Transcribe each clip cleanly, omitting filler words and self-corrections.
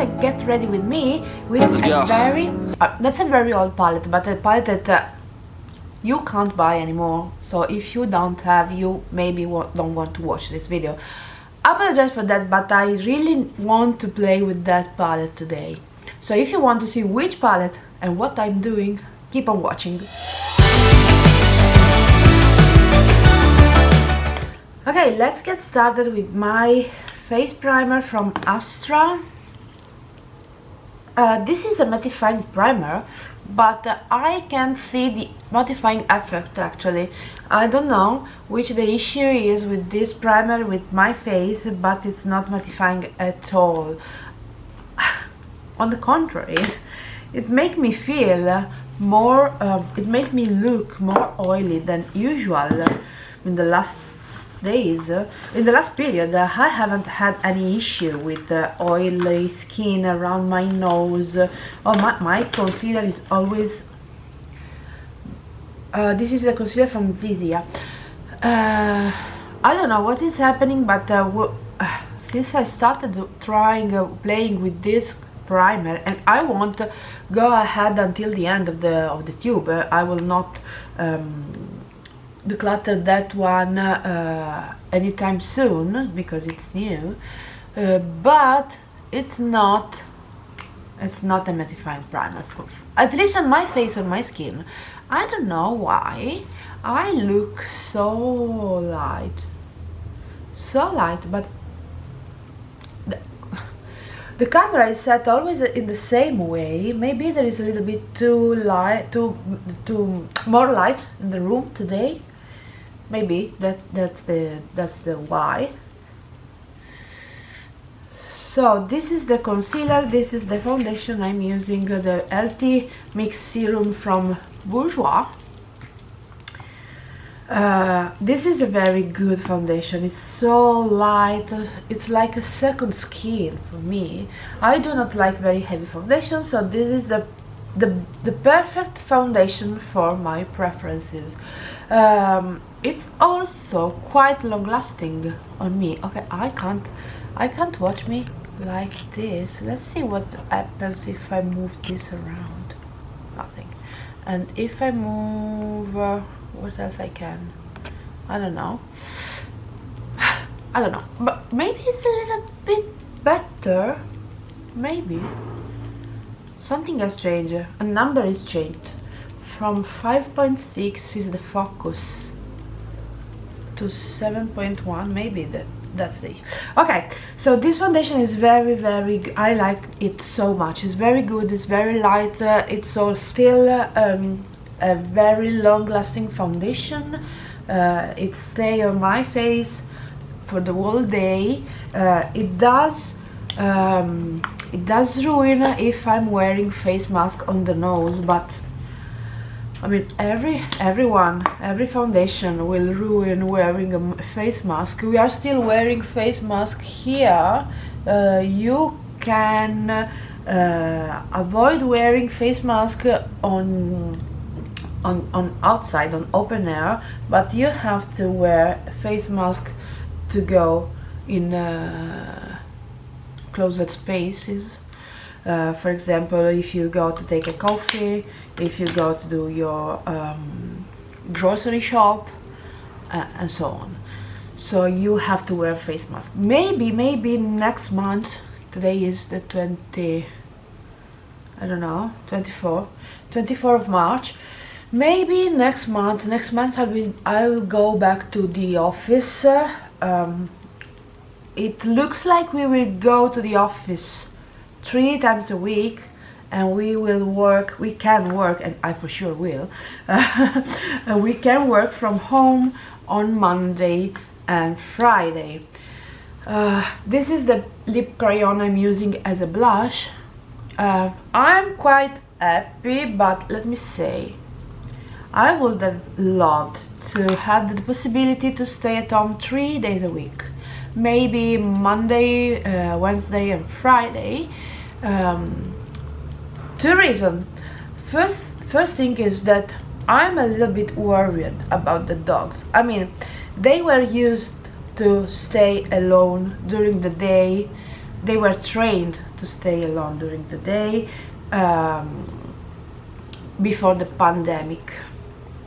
I get ready with me with a very that's a very old palette, but a palette that you can't buy anymore. So if you don't have, you maybe don't want to watch this video. I apologize for that, but I really want to play with that palette today. So if you want to see which palette and what I'm doing, keep on watching. Okay, let's get started with my face primer from Astra. This is a mattifying primer, but I can't see the mattifying effect actually. I don't know which the issue is with this primer with my face, but it's not mattifying at all. On the contrary, it makes me feel more, it makes me look more oily than usual in the last days. In the last period, I haven't had any issue with oily skin around my nose. Oh, my concealer is always... this is a concealer from Zizia. I don't know what is happening, but since I started playing with this primer, and I won't go ahead until the end of the tube. I will not declutter that one anytime soon because it's new, but it's not a mattifying primer, at least on my face, on my skin. I don't know why I look so light, but the camera is set always in the same way. Maybe there is a little bit too light, too more light in the room today. Maybe that's the why. So this is the concealer, this is the foundation I'm using, the LT Mix Serum from Bourjois. This is a very good foundation. It's so light, it's like a second skin for me. I do not like very heavy foundation, so this is the perfect foundation for my preferences. It's also quite long lasting on me. Okay, I can't watch me like this. Let's see what happens if I move this around. Nothing. And if I move what else I can? I don't know. I don't know. But maybe it's a little bit better. Maybe. Something has changed. A number is changed. From 5.6 is the focus to 7.1. Maybe that's the... Okay, so this foundation is very I like it so much. It's very good. It's very light. It's all still a very long-lasting foundation. It stays on my face for the whole day. It does ruin if I'm wearing face mask on the nose, but I mean every foundation will ruin wearing a face mask. We are still wearing face mask here. You can avoid wearing face mask on outside, on open air, but you have to wear a face mask to go in closed spaces. For example, if you go to take a coffee, if you go to do your grocery shop, and so on. So you have to wear a face mask. Maybe next month, today is the 20, I don't know, 24 of March. Maybe next month I will go back to the office. It looks like we will go to the office 3 times a week, and we can work, and I for sure will. We can work from home on Monday and Friday. This is the lip crayon I'm using as a blush. I'm quite happy, but let me say, I would have loved to have the possibility to stay at home 3 days a week. Maybe Monday, Wednesday and Friday. 2 reasons. First thing is that I'm a little bit worried about the dogs. I mean, they were used to stay alone during the day, they were trained to stay alone during the day before the pandemic.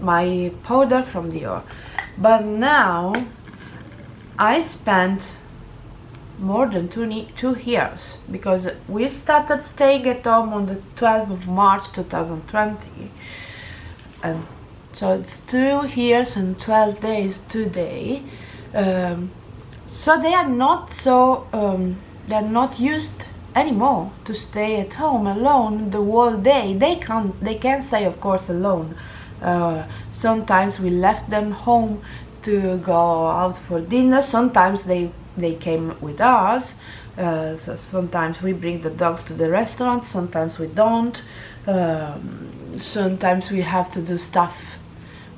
My powder from Dior. But now I spent more than 2 years, because we started staying at home on the 12th of March 2020, and so it's 2 years and 12 days today. So they are not they're not used anymore to stay at home alone the whole day. They can stay, of course, alone. Sometimes we left them home to go out for dinner. Sometimes they came with us. So sometimes we bring the dogs to the restaurant, sometimes we don't. Sometimes we have to do stuff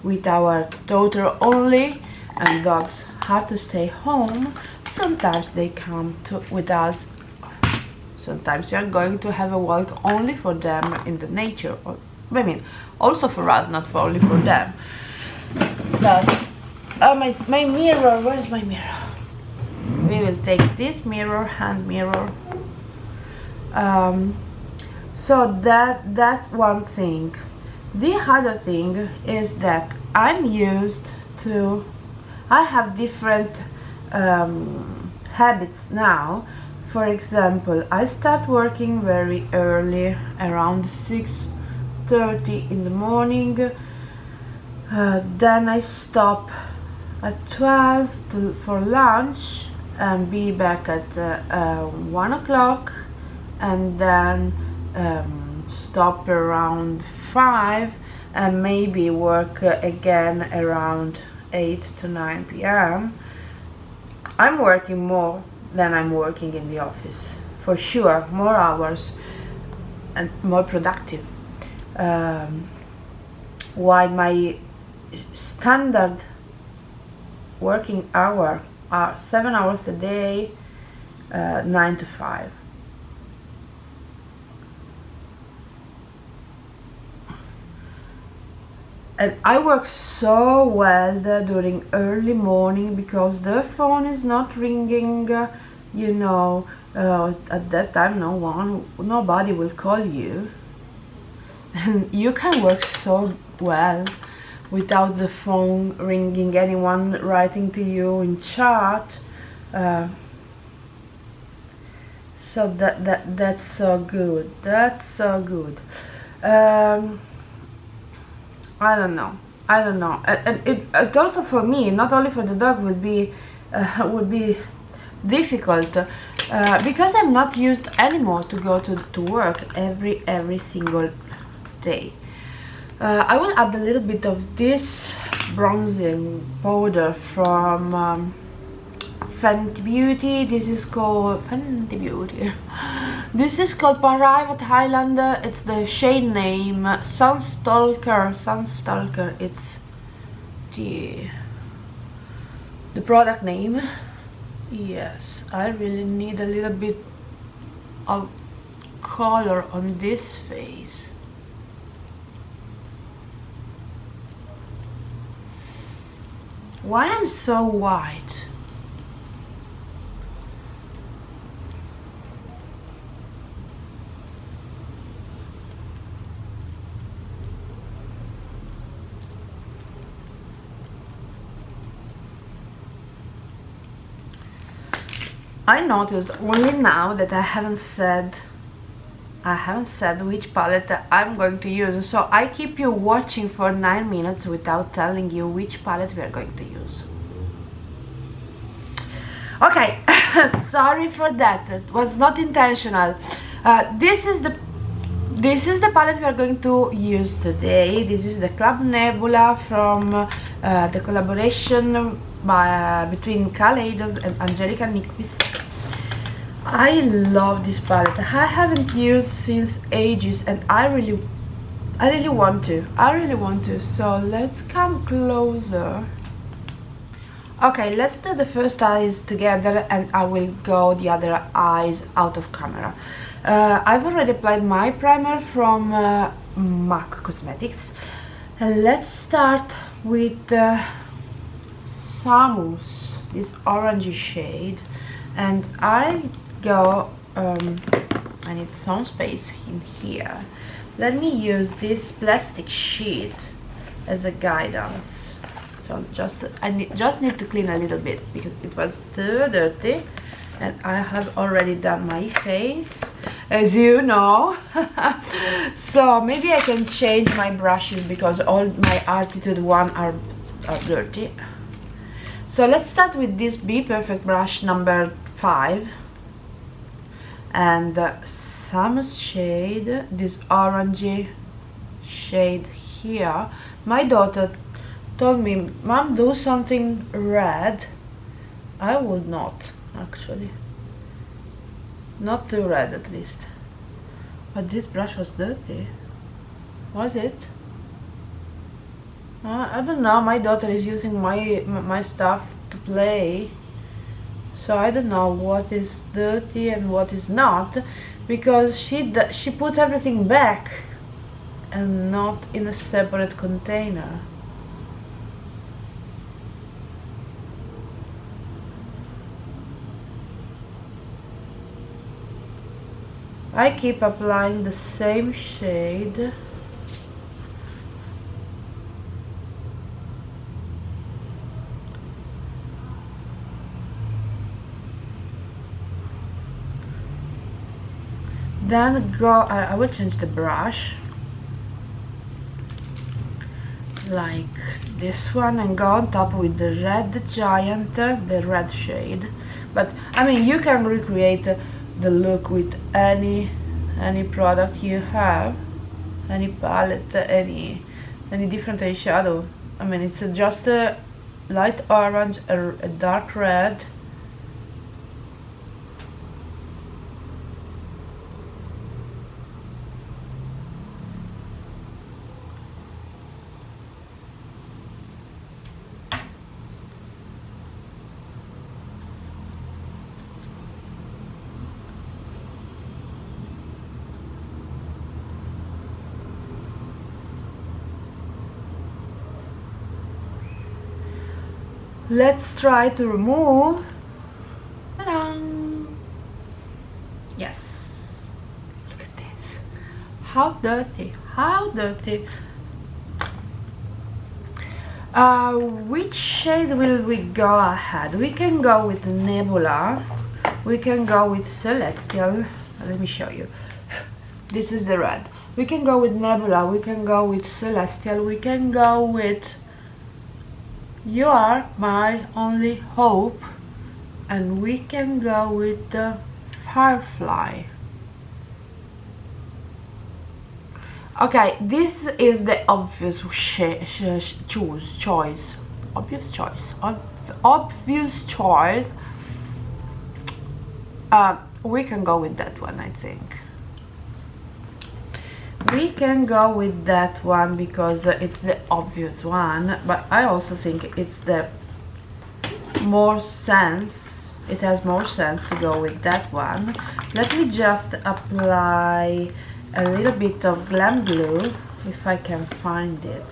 with our daughter only, and dogs have to stay home. Sometimes they come with us. Sometimes we are going to have a walk only for them in the nature. I mean, also for us, not only for them. But my mirror, where's my mirror? We will take this mirror, hand mirror. So that's one thing. The other thing is that I'm used to, I have different habits now. For example, I start working very early, around 6:30 in the morning. Then I stop at 12 for lunch and be back at 1 o'clock, and then stop around 5 and maybe work again around 8 to 9 p.m. I'm working more than I'm working in the office, for sure, more hours and more productive. While my standard working hour are 7 hours a day, 9 to 5. And I work so well during early morning, because the phone is not ringing, you know, at that time nobody will call you, and you can work so well without the phone ringing, anyone writing to you in chat. So that's so good. That's so good. I don't know, and it also for me, not only for the dog, would be difficult, because I'm not used anymore to go to work every single day. I will add a little bit of this bronzing powder from Fenty Beauty. This is called Fenty Beauty. This is called Private Highlander. It's the shade name Sunstalker. It's the product name. Yes, I really need a little bit of color on this face. Why I'm so white? I noticed only now that I haven't said which palette I'm going to use, so I keep you watching for 9 minutes without telling you which palette we are going to use. Okay, sorry for that, it was not intentional. This is the palette we are going to use today. This is the Club Nebula from the collaboration between Kaleidos and Angelica Nyquist. I love this palette. I haven't used since ages, and I really want to. So let's come closer. Okay, let's do the first eyes together, and I will go the other eyes out of camera. I've already applied my primer from MAC Cosmetics, and let's start with Samus, this orangey shade, and I go, I need some space in here. Let me use this plastic sheet as a guidance. So I just need to clean a little bit because it was too dirty, and I have already done my face, as you know. So maybe I can change my brushes because all my Altitude one are dirty. So let's start with this Be Perfect brush number 5, and some shade, this orangey shade here. My daughter told me, Mom, do something red. I would not, actually. Not too red, at least. But this brush was dirty. Was it? I don't know. My daughter is using my stuff to play, so I don't know what is dirty and what is not, because she puts everything back and not in a separate container. I keep applying the same shade. Then I will change the brush like this one and go on top with the red giant, the red shade. But I mean, you can recreate the look with any product you have, any palette, any different eyeshadow. I mean, it's just a light orange, a dark red. Let's try to remove. Ta-da! Yes. Look at this. How dirty. How dirty. Which shade will we go ahead? We can go with Nebula. We can go with Celestial. Let me show you. This is the red. We can go with Nebula. We can go with Celestial. We can go with You Are My Only Hope, and we can go with the Firefly. Okay, this is the obvious choice. Obvious choice. We can go with that one, I think. We can go with that one because it's the obvious one, but I also think it's the more sense. It has more sense to go with that one. Let me just apply a little bit of glam glue if I can find it.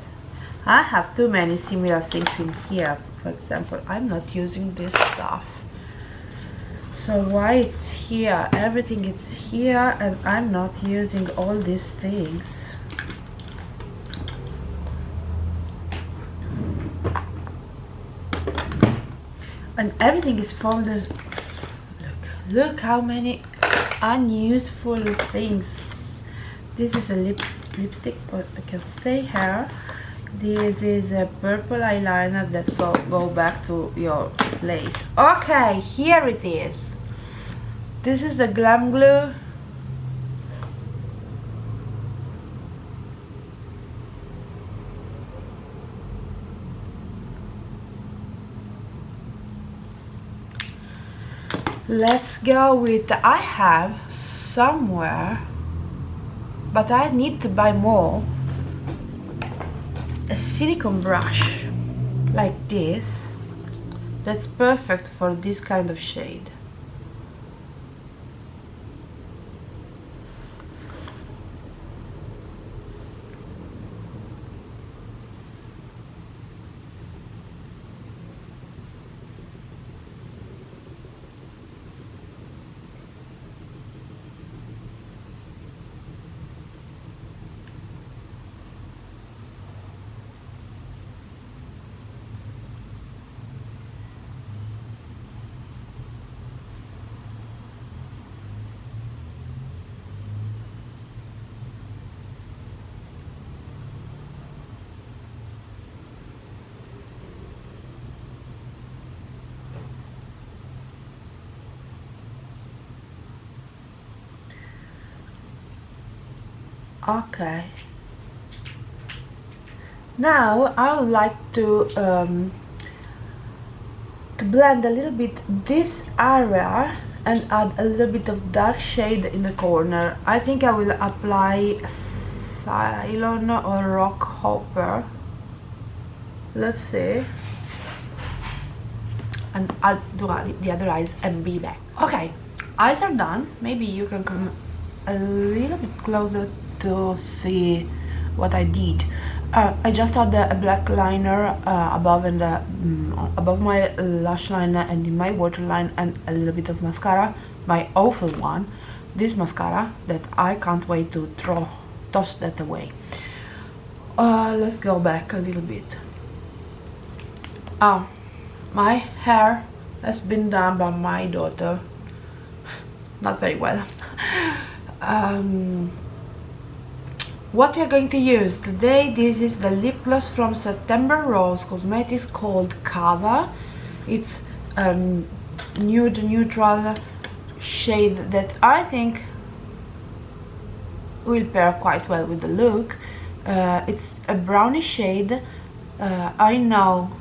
I have too many similar things in here. For example, I'm not using this stuff. So why it's here? Everything is here and I'm not using all these things. And everything is folded. Look how many unuseful things. This is a lipstick, but I can stay here. This is a purple eyeliner that go back to your place. Okay, here it is. This is the glam glue. Let's go with, I have somewhere, but I need to buy more, a silicone brush like this. That's perfect for this kind of shade. Okay. Now I would like to blend a little bit this area and add a little bit of dark shade in the corner. I think I will apply Cylon or Rock Hopper. Let's see. And I'll do the other eyes and be back. Okay, eyes are done. Maybe you can come a little bit closer to see what I did. I just had a black liner above and above my lash line and in my waterline, and a little bit of mascara, my awful one. This mascara that I can't wait to toss that away. Let's go back a little bit. My hair has been done by my daughter. Not very well. What we are going to use today, this is the lip gloss from September Rose Cosmetics called Cava. It's nude neutral shade that I think will pair quite well with the look. It's a brownish shade. I know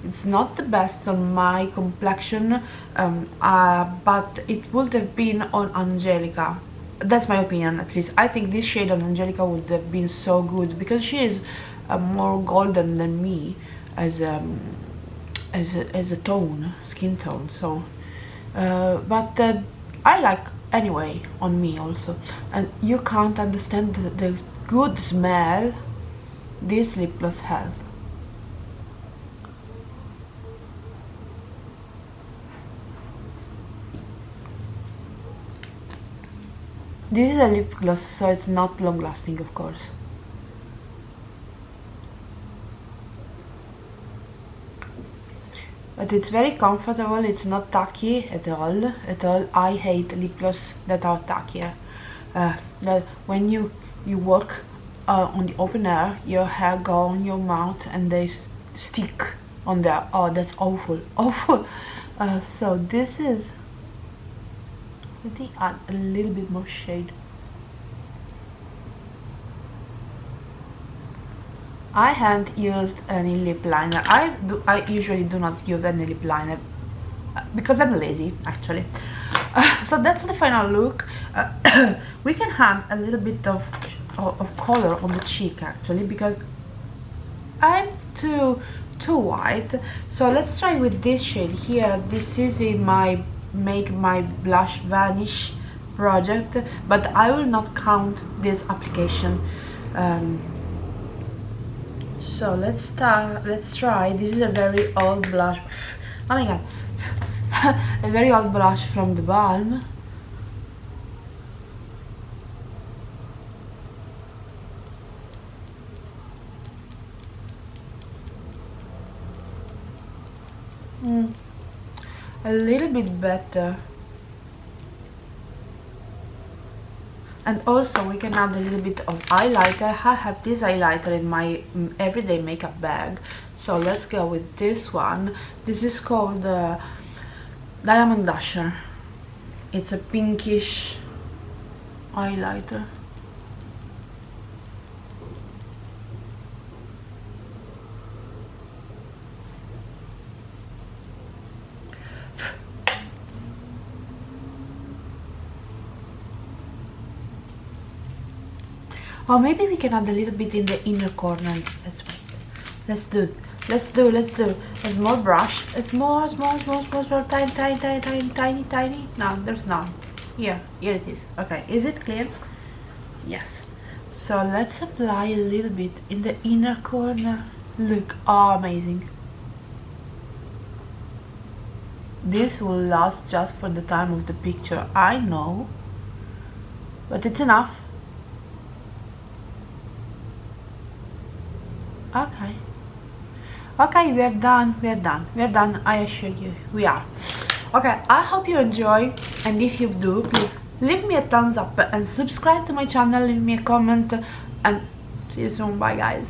it's not the best on my complexion, but it would have been on Angelica. That's my opinion, at least. I think this shade on Angelica would have been so good because she is more golden than me as a tone, skin tone. So, but I like anyway on me also. And you can't understand the good smell this lip gloss has. This is a lip gloss, so it's not long lasting, of course. But it's very comfortable, it's not tacky at all, I hate lip gloss that are tacky. That when you walk on the open air, your hair go on your mouth and they stick on there. Oh, that's awful, awful. So this is, let me add a little bit more shade. I haven't used any lip liner. I usually do not use any lip liner because I'm lazy, actually. So that's the final look. We can add a little bit of color on the cheek, actually, because I'm too white. So let's try with this shade here. This is in my Make My Blush Vanish project, but I will not count this application. So let's try. This is a very old blush. Oh my god. A very old blush from the Balm. A little bit better. And also we can add a little bit of highlighter. I have this highlighter in my everyday makeup bag, so let's go with this one. This is called Diamond Dasher. It's a pinkish highlighter. Or maybe we can add a little bit in the inner corner as well. Let's do a small brush, a small, tiny. No, there's none. Here it is. Okay, is it clear? Yes. So let's apply a little bit in the inner corner. Look, oh, amazing. This will last just for the time of the picture, I know, but it's enough. Okay, we are done, I assure you, we are. Okay, I hope you enjoy, and if you do, please leave me a thumbs up and subscribe to my channel, leave me a comment, and see you soon. Bye guys.